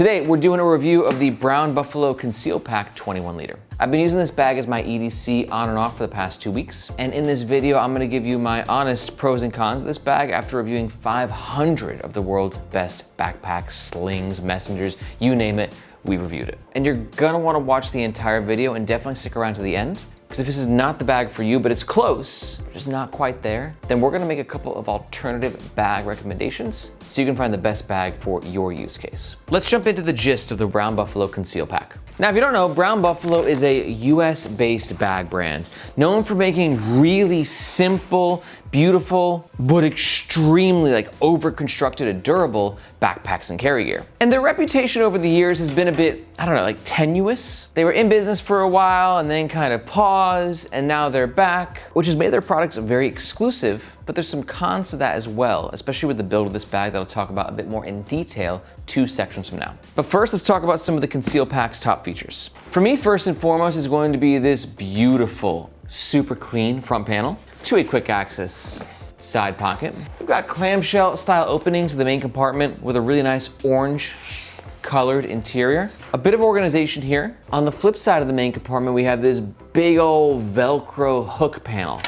Today, we're doing a review of the Brown Buffalo Conceal Pack 21 liter. I've been using this bag as my EDC on and off for the past 2 weeks. And in this video, I'm gonna give you my honest pros and cons of this bag after reviewing 500 of the world's best backpacks, slings, messengers, you name it, we reviewed it. And you're gonna wanna watch the entire video and definitely stick around to the end. Because if this is not the bag for you, but it's close, just not quite there, then we're gonna make a couple of alternative bag recommendations so you can find the best bag for your use case. Let's jump into the gist of the Brown Buffalo Conceal Pack. Now, if you don't know, Brown Buffalo is a US-based bag brand known for making really simple, beautiful, but extremely over-constructed and durable backpacks and carry gear. And their reputation over the years has been a bit, tenuous. They were in business for a while and then kind of paused, and now they're back, which has made their products very exclusive, but there's some cons to that as well, especially with the build of this bag that I'll talk about a bit more in detail 2 sections from now. But first, let's talk about some of the Conceal Pack's top features. For me, first and foremost, is going to be this beautiful, super clean front panel, 2-way quick access side pocket. We've got clamshell style openings to the main compartment with a really nice orange colored interior. A bit of organization here. On the flip side of the main compartment, we have this big old Velcro hook panel,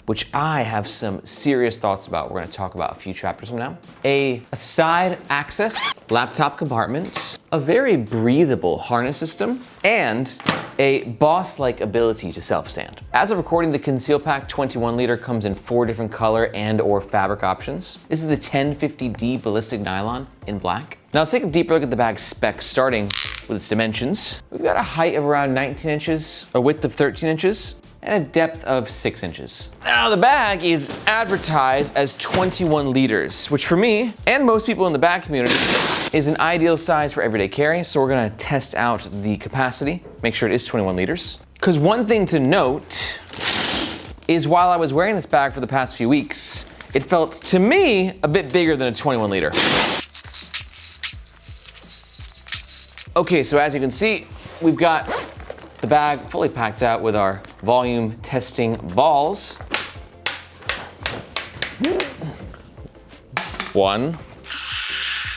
which I have some serious thoughts about. We're gonna talk about a few chapters from now. A side access laptop compartment, a very breathable harness system, and a boss-like ability to self-stand. As of recording, the Conceal Pack 21 liter comes in 4 different color and or fabric options. This is the 1050D ballistic nylon in black. Now let's take a deeper look at the bag's specs, starting with its dimensions. We've got a height of around 19 inches, a width of 13 inches, and a depth of 6 inches. Now the bag is advertised as 21 liters, which for me, and most people in the bag community, is an ideal size for everyday carry, so we're gonna test out the capacity, make sure it is 21 liters. Because one thing to note is while I was wearing this bag for the past few weeks, it felt, to me, a bit bigger than a 21 liter. Okay, so as you can see, we've got the bag fully packed out with our volume testing balls. 1.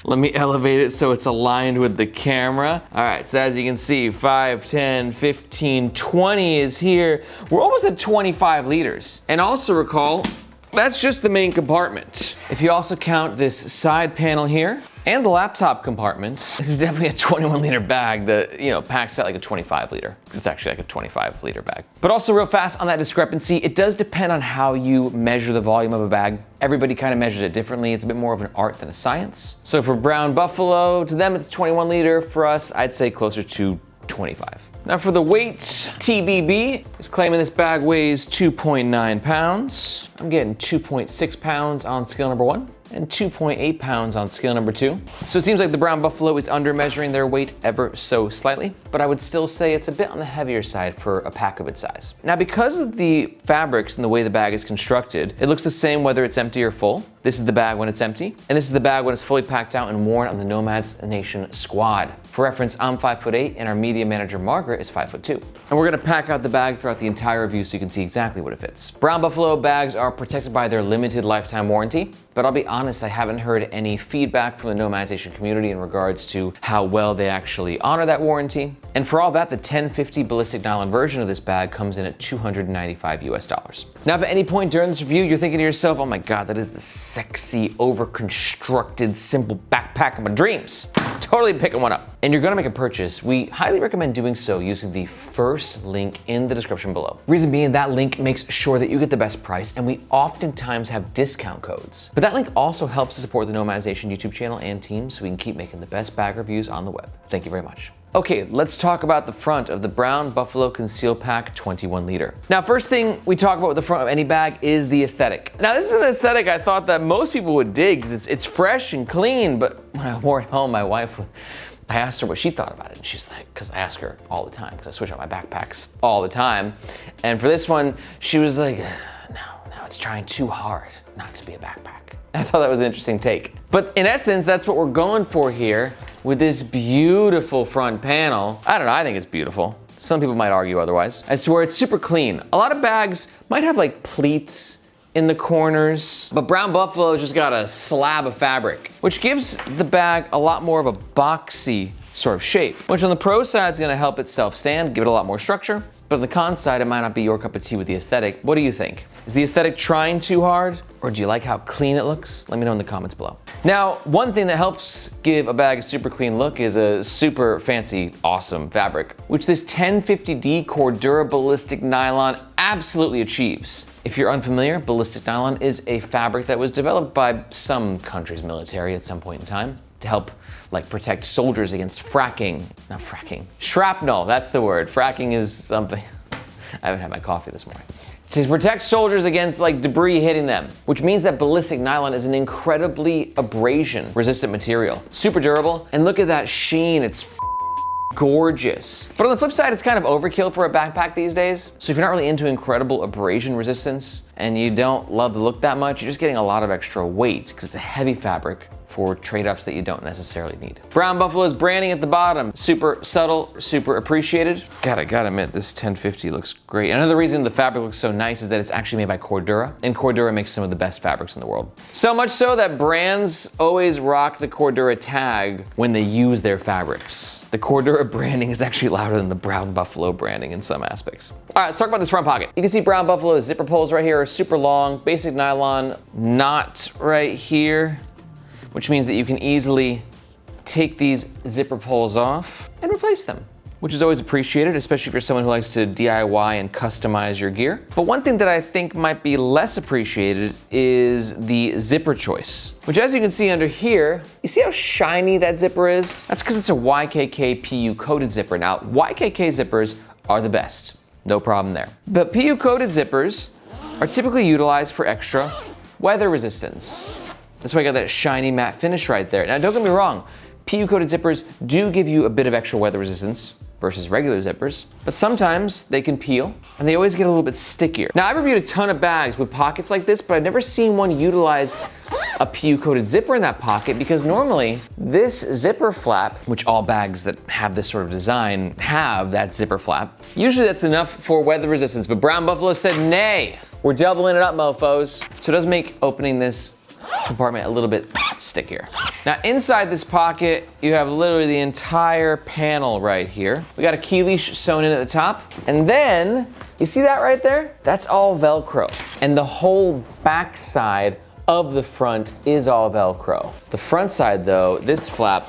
Let me elevate it so it's aligned with the camera. All right, so as you can see, 5, 10, 15, 20 is here. We're almost at 25 liters. And also recall, that's just the main compartment. If you also count this side panel here, and the laptop compartment, this is definitely a 21 liter bag that, packs out like a 25 liter. It's actually like a 25 liter bag. But also real fast on that discrepancy, it does depend on how you measure the volume of a bag. Everybody kind of measures it differently. It's a bit more of an art than a science. So for Brown Buffalo, to them it's 21 liter. For us, I'd say closer to 25. Now for the weight, TBB is claiming this bag weighs 2.9 pounds. I'm getting 2.6 pounds on scale number 1. And 2.8 pounds on scale number 2. So it seems like the Brown Buffalo is under measuring their weight ever so slightly, but I would still say it's a bit on the heavier side for a pack of its size. Now, because of the fabrics and the way the bag is constructed, it looks the same whether it's empty or full. This is the bag when it's empty, and this is the bag when it's fully packed out and worn on the Nomads Nation squad. For reference, I'm 5'8", and our media manager, Margaret, is 5'2". And we're gonna pack out the bag throughout the entire review so you can see exactly what it fits. Brown Buffalo bags are protected by their limited lifetime warranty, but I'll be honest, I haven't heard any feedback from the Nomads Nation community in regards to how well they actually honor that warranty. And for all that, the 1050 ballistic nylon version of this bag comes in at $295 US. Now, if at any point during this review you're thinking to yourself, oh my God, that is the sexy, over-constructed, simple backpack of my dreams, totally picking one up. And you're gonna make a purchase, we highly recommend doing so using the first link in the description below. Reason being, that link makes sure that you get the best price, and we oftentimes have discount codes. But that link also helps to support the Nomads Nation YouTube channel and team so we can keep making the best bag reviews on the web. Thank you very much. Okay, let's talk about the front of the Brown Buffalo Conceal Pack 21 liter. Now, first thing we talk about with the front of any bag is the aesthetic. Now, this is an aesthetic I thought that most people would dig because it's fresh and clean, but when I wore it home, my wife, I asked her what she thought about it, and she's like, because I ask her all the time, because I switch out my backpacks all the time. And for this one, she was like, no, it's trying too hard not to be a backpack. And I thought that was an interesting take. But in essence, that's what we're going for here with this beautiful front panel. I don't know, I think it's beautiful. Some people might argue otherwise. As to where it's super clean. A lot of bags might have like pleats in the corners, but Brown Buffalo's just got a slab of fabric, which gives the bag a lot more of a boxy sort of shape, which on the pro side is gonna help it self-stand, give it a lot more structure. But on the con side, it might not be your cup of tea with the aesthetic. What do you think? Is the aesthetic trying too hard? Or do you like how clean it looks? Let me know in the comments below. Now, one thing that helps give a bag a super clean look is a super fancy, awesome fabric, which this 1050D Cordura ballistic nylon absolutely achieves. If you're unfamiliar, ballistic nylon is a fabric that was developed by some country's military at some point in time to help like protect soldiers against shrapnel, that's the word. Fracking is something, I haven't had my coffee this morning. It says protect soldiers against like debris hitting them, which means that ballistic nylon is an incredibly abrasion resistant material. Super durable, and look at that sheen, it's gorgeous. But on the flip side, it's kind of overkill for a backpack these days. So if you're not really into incredible abrasion resistance and you don't love the look that much, you're just getting a lot of extra weight because it's a heavy fabric for trade-offs that you don't necessarily need. Brown Buffalo's branding at the bottom, super subtle, super appreciated. God, I gotta admit, this 1050 looks great. Another reason the fabric looks so nice is that it's actually made by Cordura, and Cordura makes some of the best fabrics in the world. So much so that brands always rock the Cordura tag when they use their fabrics. The Cordura branding is actually louder than the Brown Buffalo branding in some aspects. All right, let's talk about this front pocket. You can see Brown Buffalo's zipper pulls right here are super long, basic nylon, knot right here, which means that you can easily take these zipper pulls off and replace them, which is always appreciated, especially if you're someone who likes to DIY and customize your gear. But one thing that I think might be less appreciated is the zipper choice, which as you can see under here, you see how shiny that zipper is? That's because it's a YKK PU coated zipper. Now, YKK zippers are the best, no problem there. But PU coated zippers are typically utilized for extra weather resistance. That's why I got that shiny matte finish right there. Now don't get me wrong, PU coated zippers do give you a bit of extra weather resistance versus regular zippers, but sometimes they can peel and they always get a little bit stickier. Now I've reviewed a ton of bags with pockets like this, but I've never seen one utilize a PU coated zipper in that pocket because normally this zipper flap, which all bags that have this sort of design have that zipper flap, usually that's enough for weather resistance, but Brown Buffalo said, nay, we're doubling it up, mofos. So it does make opening this compartment a little bit stickier. Now inside this pocket, you have literally the entire panel right here. We got a key leash sewn in at the top, and then you see that right there? That's all Velcro. And the whole back side of the front is all Velcro. The front side though, this flap,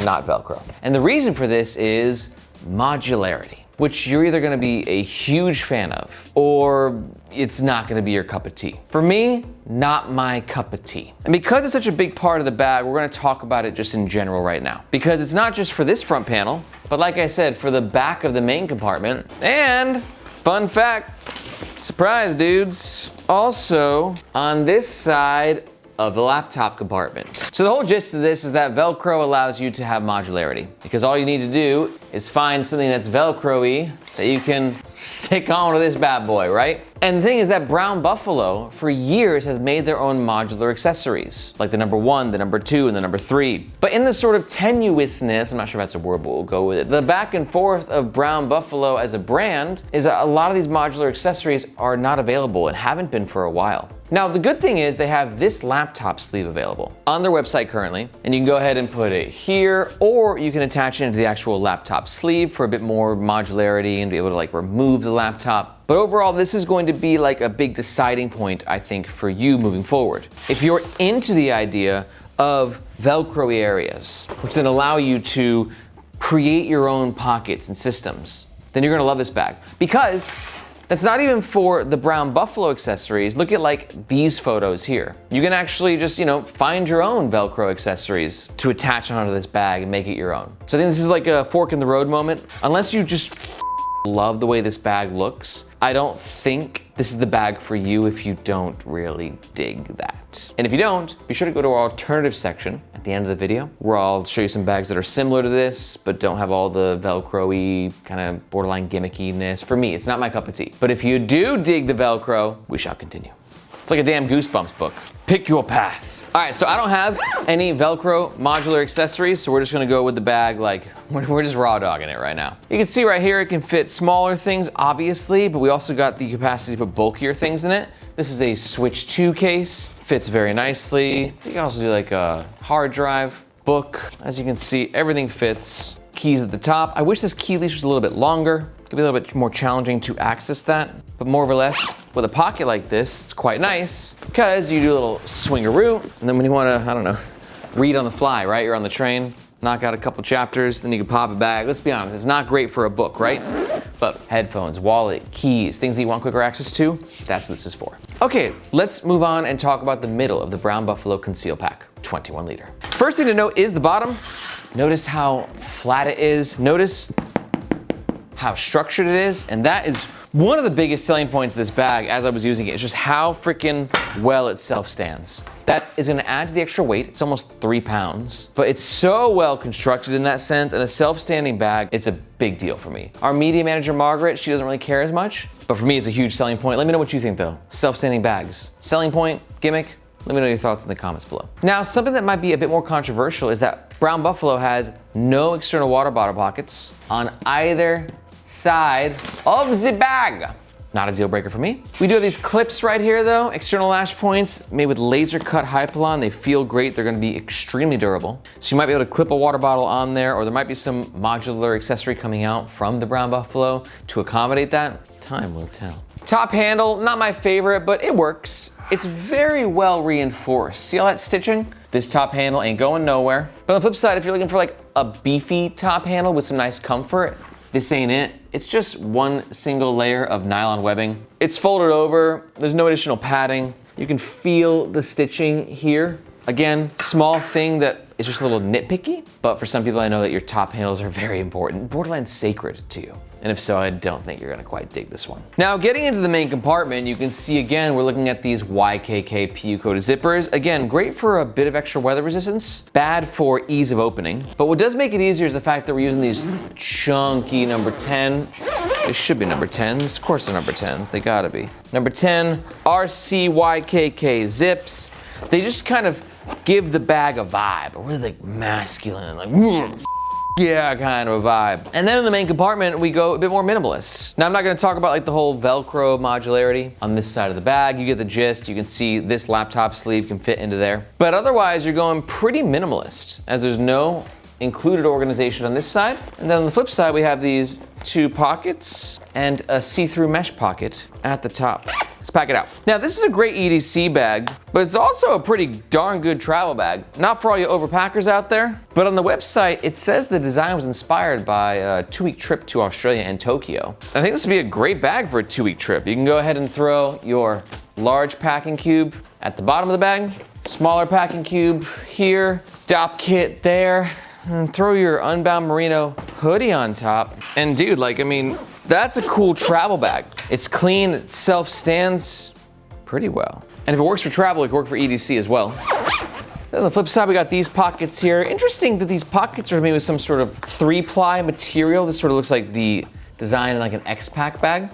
not Velcro. And the reason for this is modularity, which you're either gonna be a huge fan of, or it's not gonna be your cup of tea. For me, not my cup of tea. And because it's such a big part of the bag, we're gonna talk about it just in general right now. Because it's not just for this front panel, but like I said, for the back of the main compartment. And, fun fact, surprise dudes, also on this side of the laptop compartment. So the whole gist of this is that Velcro allows you to have modularity, because all you need to do is find something that's Velcro-y that you can stick onto this bad boy, right? And the thing is that Brown Buffalo, for years, has made their own modular accessories, like the number 1, the number 2, and the number 3. But in the sort of tenuousness, I'm not sure if that's a word, but we'll go with it, the back and forth of Brown Buffalo as a brand is a lot of these modular accessories are not available and haven't been for a while. Now, the good thing is they have this laptop sleeve available on their website currently, and you can go ahead and put it here, or you can attach it into the actual laptop sleeve for a bit more modularity and be able to like remove the laptop. But overall, this is going to be like a big deciding point, I think, for you moving forward. If you're into the idea of Velcro-y areas, which then allow you to create your own pockets and systems, then you're gonna love this bag. Because that's not even for the Brown Buffalo accessories. Look at like these photos here. You can actually just, find your own Velcro accessories to attach onto this bag and make it your own. So I think this is like a fork in the road moment. Unless you just love the way this bag looks, I don't think this is the bag for you if you don't really dig that. And if you don't, be sure to go to our alternative section at the end of the video, where I'll show you some bags that are similar to this, but don't have all the Velcro-y, kind of borderline gimmickiness. For me, it's not my cup of tea. But if you do dig the Velcro, we shall continue. It's like a damn Goosebumps book. Pick your path. All right, so I don't have any Velcro modular accessories, so we're just gonna go with the bag like, we're just raw dogging it right now. You can see right here, it can fit smaller things, obviously, but we also got the capacity to put bulkier things in it. This is a Switch 2 case, fits very nicely. You can also do like a hard drive, book. As you can see, everything fits. keys at the top. I wish this key leash was a little bit longer. It'd be a little bit more challenging to access that, but more or less with a pocket like this, it's quite nice because you do a little swingaroo, and then when you wanna, I don't know, read on the fly, right? You're on the train, knock out a couple chapters, then you can pop it back. Let's be honest, it's not great for a book, right? But headphones, wallet, keys, things that you want quicker access to, that's what this is for. Okay, let's move on and talk about the middle of the Brown Buffalo Conceal Pack, 21 liter. First thing to note is the bottom. Notice how flat it is. Notice how structured it is, and that is one of the biggest selling points of this bag as I was using it. It's just how freaking well it self-stands. That is gonna add to the extra weight. It's almost 3 pounds, but it's so well constructed in that sense, and a self-standing bag, it's a big deal for me. Our media manager, Margaret, she doesn't really care as much, but for me, it's a huge selling point. Let me know what you think though. Self-standing bags, selling point, gimmick? Let me know your thoughts in the comments below. Now, something that might be a bit more controversial is that Brown Buffalo has no external water bottle pockets on either side of the bag. Not a deal breaker for me. We do have these clips right here though, external lash points made with laser cut Hypalon. They feel great. They're gonna be extremely durable. So you might be able to clip a water bottle on there, or there might be some modular accessory coming out from the Brown Buffalo to accommodate that. Time will tell. Top handle, not my favorite, but it works. It's very well reinforced. See all that stitching? This top handle ain't going nowhere. But on the flip side, if you're looking for like a beefy top handle with some nice comfort, this ain't it. It's just one single layer of nylon webbing. It's folded over, there's no additional padding. You can feel the stitching here. Again, small thing that is just a little nitpicky, but for some people I know that your top handles are very important, borderline sacred to you. And if so, I don't think you're gonna quite dig this one. Now, getting into the main compartment, you can see again, we're looking at these YKK PU-coated zippers. Again, great for a bit of extra weather resistance, bad for ease of opening. But what does make it easier is the fact that we're using these chunky number 10. They should be number 10s. Of course they're number 10s, they gotta be. Number 10, RC YKK zips. They just kind of give the bag a vibe, a really like masculine, like yeah, kind of a vibe. And then in the main compartment, we go a bit more minimalist. Now, I'm not gonna talk about like the whole Velcro modularity on this side of the bag. You get the gist. You can see this laptop sleeve can fit into there. But otherwise, you're going pretty minimalist, as there's no included organization on this side. And then on the flip side, we have these 2 pockets and a see-through mesh pocket at the top. Let's pack it out. Now, this is a great EDC bag, but it's also a pretty darn good travel bag. Not for all you overpackers out there, but on the website, it says the design was inspired by a 2-week trip to Australia and Tokyo. I think this would be a great bag for a 2-week trip. You can go ahead and throw your large packing cube at the bottom of the bag, smaller packing cube here, DOP kit there, and throw your Unbound Merino hoodie on top. And dude, like, I mean, that's a cool travel bag. It's clean, it self-stands pretty well. And if it works for travel, it can work for EDC as well. Then on the flip side, we got these pockets here. Interesting that these pockets are made with some sort of 3-ply material. This sort of looks like the design in like an X-Pack bag,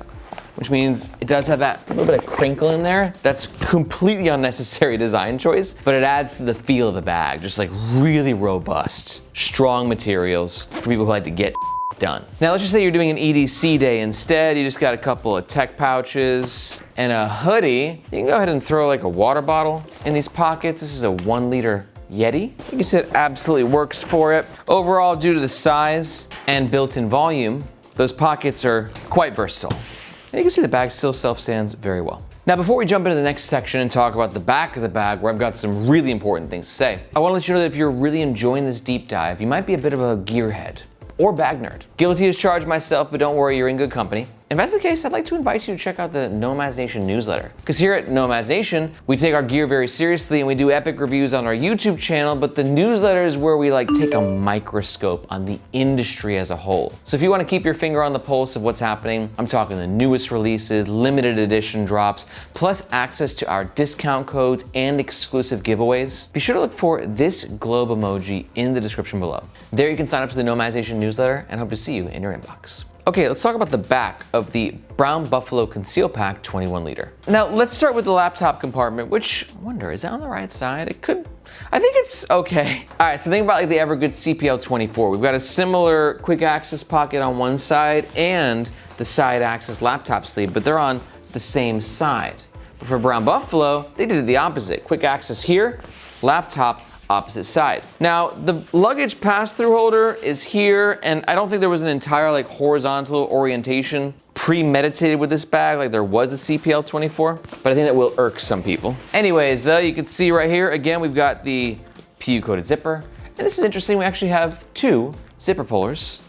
which means it does have that little bit of crinkle in there. That's completely unnecessary design choice, but it adds to the feel of the bag. Just like really robust, strong materials for people who like to get done. Now let's just say you're doing an EDC day instead. You just got a couple of tech pouches and a hoodie. You can go ahead and throw like a water bottle in these pockets. This is a 1-liter Yeti. You can see it absolutely works for it. Overall, due to the size and built-in volume, those pockets are quite versatile. And you can see the bag still self-stands very well. Now, before we jump into the next section and talk about the back of the bag, where I've got some really important things to say, I want to let you know that if you're really enjoying this deep dive, you might be a bit of a gearhead or bag nerd. Guilty as charged myself, but don't worry, you're in good company. If that's the case, I'd like to invite you to check out the Nomads Nation newsletter. Because here at Nomads Nation, we take our gear very seriously and we do epic reviews on our YouTube channel, but the newsletter is where we like take a microscope on the industry as a whole. So if you want to keep your finger on the pulse of what's happening, I'm talking the newest releases, limited edition drops, plus access to our discount codes and exclusive giveaways, be sure to look for this globe emoji in the description below. There you can sign up to the Nomads Nation newsletter and hope to see you in your inbox. Okay, let's talk about the back of the Brown Buffalo Conceal Pack 21 liter. Now, let's start with the laptop compartment, which, I wonder, is that on the right side? It could, I think it's okay. All right, so think about like the Evergoods CPL24. We've got a similar quick access pocket on one side and the side access laptop sleeve, but they're on the same side. But for Brown Buffalo, they did the opposite. Quick access here, laptop opposite side. Now, the luggage pass-through holder is here, and I don't think there was an entire like horizontal orientation premeditated with this bag like there was the CPL24, but I think that will irk some people. Anyways, though, you can see right here, again, we've got the PU-coated zipper, and this is interesting, we actually have 2 zipper pullers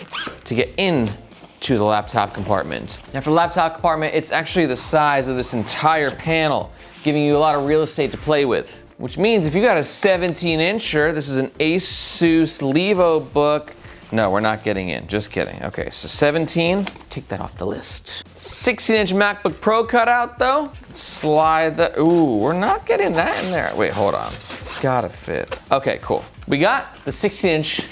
to get in to the laptop compartment. Now for the laptop compartment, it's actually the size of this entire panel, giving you a lot of real estate to play with. Which means if you got a 17-incher, this is an Asus Levo book. No, we're not getting in, just kidding. Okay, so 17, take that off the list. 16-inch MacBook Pro cutout though. Slide the, ooh, we're not getting that in there. Wait, hold on, it's gotta fit. Okay, cool. We got the 16-inch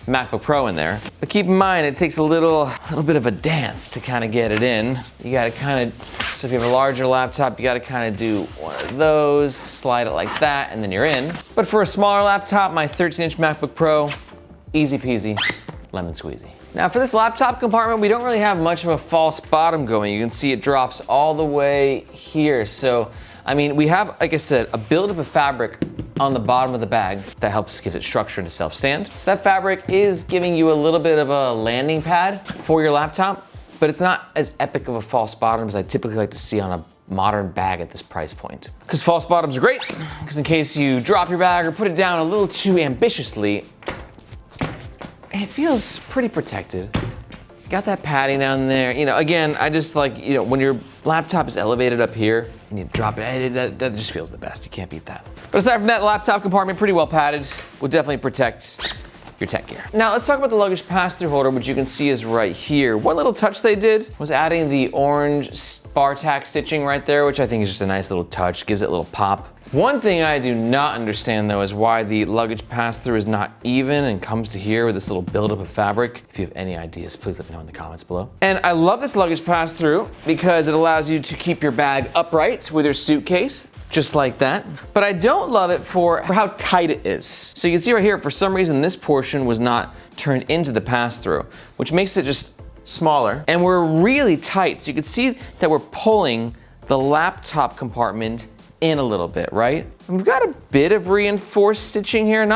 MacBook Pro in there, but keep in mind it takes a little bit of a dance to kind of get it in. You gotta kind of, so if you have a larger laptop, you gotta kind of do one of those, slide it like that, and then you're in. But for a smaller laptop, my 13-inch MacBook Pro, easy peasy, lemon squeezy. Now for this laptop compartment, we don't really have much of a false bottom going. You can see it drops all the way here. So, I mean, we have, like I said, a build of a fabric on the bottom of the bag that helps give it structure to self-stand. So that fabric is giving you a little bit of a landing pad for your laptop, but it's not as epic of a false bottom as I typically like to see on a modern bag at this price point. Because false bottoms are great, because in case you drop your bag or put it down a little too ambitiously, it feels pretty protected. Got that padding down there. You know, again, I just like, you know, when your laptop is elevated up here and you drop it, that just feels the best. You can't beat that. But aside from that, the laptop compartment, pretty well padded, will definitely protect your tech gear. Now let's talk about the luggage pass-through holder, which you can see is right here. One little touch they did was adding the orange bar tack stitching right there, which I think is just a nice little touch, gives it a little pop. One thing I do not understand though is why the luggage pass-through is not even and comes to here with this little buildup of fabric. If you have any ideas, please let me know in the comments below. And I love this luggage pass-through because it allows you to keep your bag upright with your suitcase, just like that. But I don't love it for how tight it is. So you can see right here, for some reason, this portion was not turned into the pass-through, which makes it just smaller. And we're really tight. So you can see that we're pulling the laptop compartment in a little bit, right? And we've got a bit of reinforced stitching here.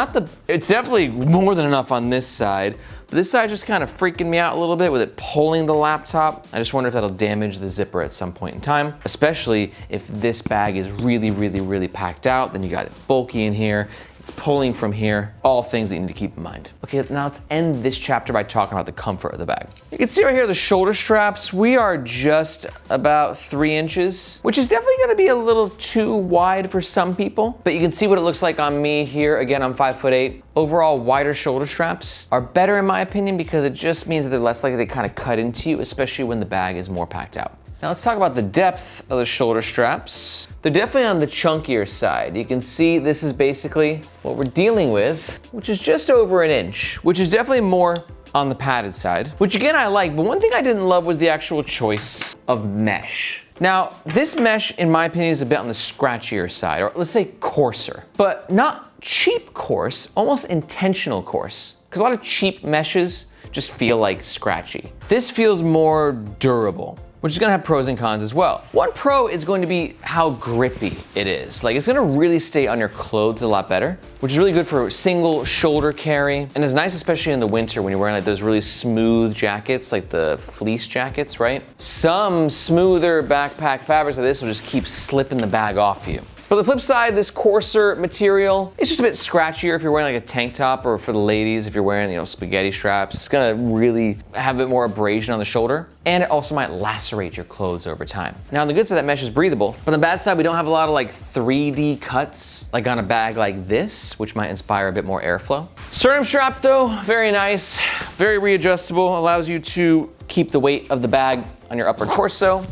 It's definitely more than enough on this side. But this side's just kind of freaking me out a little bit with it pulling the laptop. I just wonder if that'll damage the zipper at some point in time, especially if this bag is really, really, really packed out, then you got it bulky in here. It's pulling from here, all things that you need to keep in mind. Okay, now let's end this chapter by talking about the comfort of the bag. You can see right here the shoulder straps. We are just about 3 inches, which is definitely gonna be a little too wide for some people, but you can see what it looks like on me here. Again, I'm 5'8". Overall, wider shoulder straps are better in my opinion because it just means that they're less likely to kind of cut into you, especially when the bag is more packed out. Now let's talk about the depth of the shoulder straps. They're definitely on the chunkier side. You can see this is basically what we're dealing with, which is just over 1 inch, which is definitely more on the padded side, which again I like, but one thing I didn't love was the actual choice of mesh. Now, this mesh, in my opinion, is a bit on the scratchier side, or let's say coarser, but not cheap coarse, almost intentional coarse, because a lot of cheap meshes just feel like scratchy. This feels more durable, which is gonna have pros and cons as well. One pro is going to be how grippy it is. Like, it's gonna really stay on your clothes a lot better, which is really good for single shoulder carry, and is nice especially in the winter when you're wearing like those really smooth jackets, like the fleece jackets, right? Some smoother backpack fabrics like this will just keep slipping the bag off you. But the flip side, this coarser material, it's just a bit scratchier if you're wearing like a tank top, or for the ladies, if you're wearing, you know, spaghetti straps. It's gonna really have a bit more abrasion on the shoulder, and it also might lacerate your clothes over time. Now, on the good side, that mesh is breathable, but on the bad side, we don't have a lot of like 3D cuts, like on a bag like this, which might inspire a bit more airflow. Sternum strap though, very nice, very readjustable, allows you to keep the weight of the bag on your upper torso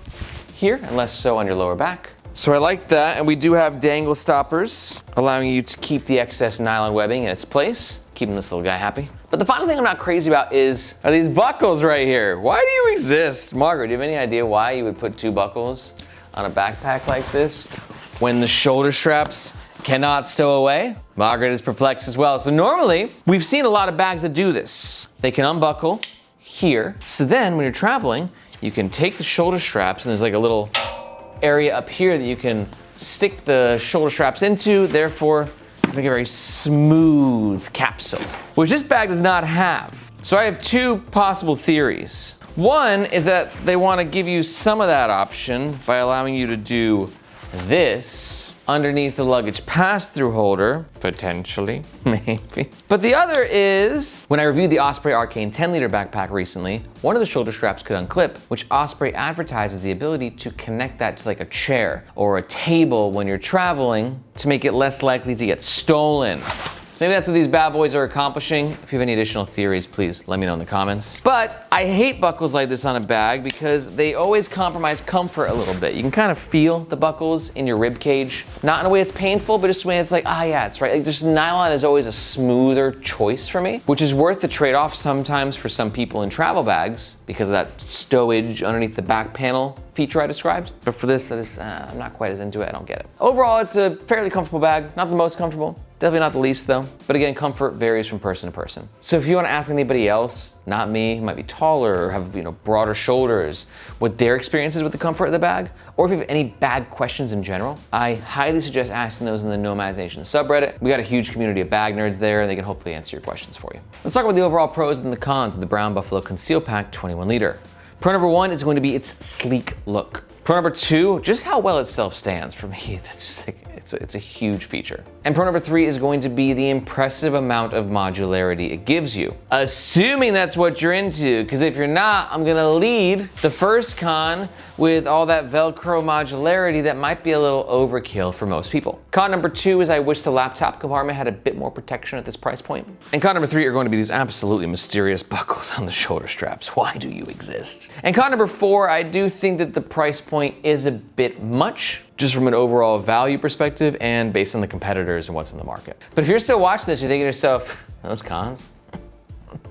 here, and less so on your lower back. So I like that, and we do have dangle stoppers, allowing you to keep the excess nylon webbing in its place, keeping this little guy happy. But the final thing I'm not crazy about are these buckles right here. Why do you exist? Margaret, do you have any idea why you would put 2 buckles on a backpack like this when the shoulder straps cannot stow away? Margaret is perplexed as well. So normally, we've seen a lot of bags that do this. They can unbuckle here, so then when you're traveling, you can take the shoulder straps, and there's like a little area up here that you can stick the shoulder straps into, therefore to make a very smooth capsule, which this bag does not have. So I have two possible theories. One is that they want to give you some of that option by allowing you to do this underneath the luggage pass-through holder, potentially, maybe. But the other is, when I reviewed the Osprey Arcane 10-liter backpack recently, one of the shoulder straps could unclip, which Osprey advertises the ability to connect that to like a chair or a table when you're traveling to make it less likely to get stolen. Maybe that's what these bad boys are accomplishing. If you have any additional theories, please let me know in the comments. But I hate buckles like this on a bag because they always compromise comfort a little bit. You can kind of feel the buckles in your rib cage. Not in a way it's painful, but just in a way it's like, ah, yeah, it's right. Like, just nylon is always a smoother choice for me, which is worth the trade-off sometimes for some people in travel bags because of that stowage underneath the back panel feature I described. But for this, I'm not quite as into it. I don't get it. Overall, it's a fairly comfortable bag. Not the most comfortable. Definitely not the least though. But again, comfort varies from person to person. So if you want to ask anybody else, not me, who might be taller or have broader shoulders, what their experiences with the comfort of the bag, or if you have any bag questions in general, I highly suggest asking those in the Nomads Nation subreddit. We got a huge community of bag nerds there, and they can hopefully answer your questions for you. Let's talk about the overall pros and the cons of the Brown Buffalo Conceal Pack 21 liter. Pro number one is going to be its sleek look. Pro number two, just how well it self-stands. For me, that's just like, it's a huge feature. And pro number three is going to be the impressive amount of modularity it gives you. Assuming that's what you're into, because if you're not, I'm gonna lead the first con with all that Velcro modularity that might be a little overkill for most people. Con number two is I wish the laptop compartment had a bit more protection at this price point. And con number three are going to be these absolutely mysterious buckles on the shoulder straps. Why do you exist? And con number four, I do think that the price point is a bit much, just from an overall value perspective and based on the competitors and what's in the market. But if you're still watching this, you're thinking to yourself, those cons,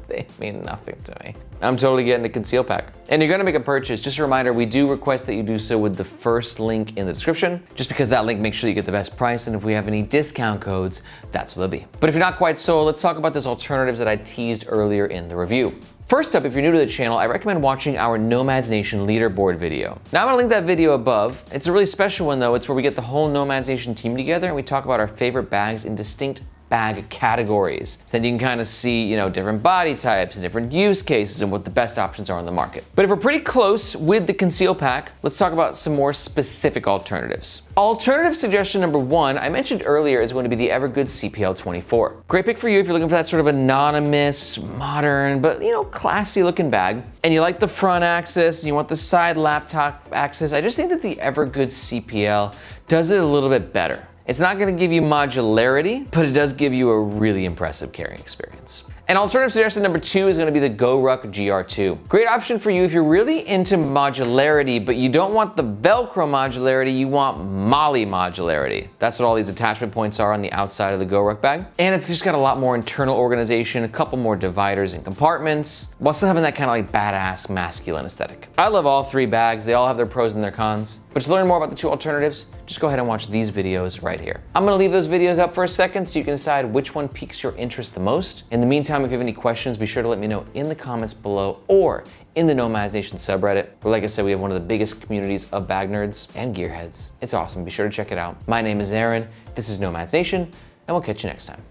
they mean nothing to me. I'm totally getting the Conceal Pack. And you're gonna make a purchase. Just a reminder, we do request that you do so with the first link in the description, just because that link makes sure you get the best price, and if we have any discount codes, that's what they'll be. But if you're not quite sold, let's talk about those alternatives that I teased earlier in the review. First up, if you're new to the channel, I recommend watching our Nomads Nation leaderboard video. Now I'm gonna link that video above. It's a really special one though. It's where we get the whole Nomads Nation team together and we talk about our favorite bags in distinct bag categories. So then you can kind of see, different body types and different use cases and what the best options are on the market. But if we're pretty close with the Conceal Pack, let's talk about some more specific alternatives. Alternative suggestion number one, I mentioned earlier, is going to be the Evergoods CPL24. Great pick for you if you're looking for that sort of anonymous, modern, but classy looking bag. And you like the front access and you want the side laptop access. I just think that the Evergoods CPL does it a little bit better. It's not gonna give you modularity, but it does give you a really impressive carrying experience. And alternative suggestion number two is gonna be the Goruck GR2. Great option for you if you're really into modularity, but you don't want the Velcro modularity, you want MOLLE modularity. That's what all these attachment points are on the outside of the Goruck bag. And it's just got a lot more internal organization, a couple more dividers and compartments, while still having that kind of like badass masculine aesthetic. I love all three bags. They all have their pros and their cons. But to learn more about the two alternatives, just go ahead and watch these videos right here. I'm gonna leave those videos up for a second so you can decide which one piques your interest the most. In the meantime, if you have any questions, be sure to let me know in the comments below or in the Nomads Nation subreddit, where like I said, we have one of the biggest communities of bag nerds and gearheads. It's awesome, be sure to check it out. My name is Aaron, this is Nomads Nation, and we'll catch you next time.